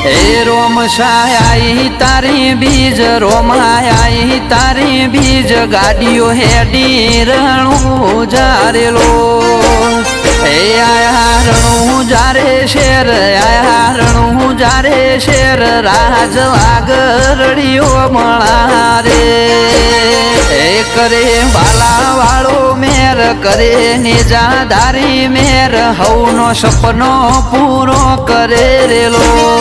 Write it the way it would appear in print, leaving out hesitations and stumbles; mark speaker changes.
Speaker 1: એ રોમશાઈ તારી બીજ રોમાઈ તારી બીજ ગાડીઓ હેડી રણું જારેલો એ આયા રણું જારે શેર આયા રણું જારે શેર રાજ વાગરડીઓ મળા રે એ કરે બાલા વાળો મેર કરે નિજાધારી મેર હવનો સપનો પૂરો કરે રેલો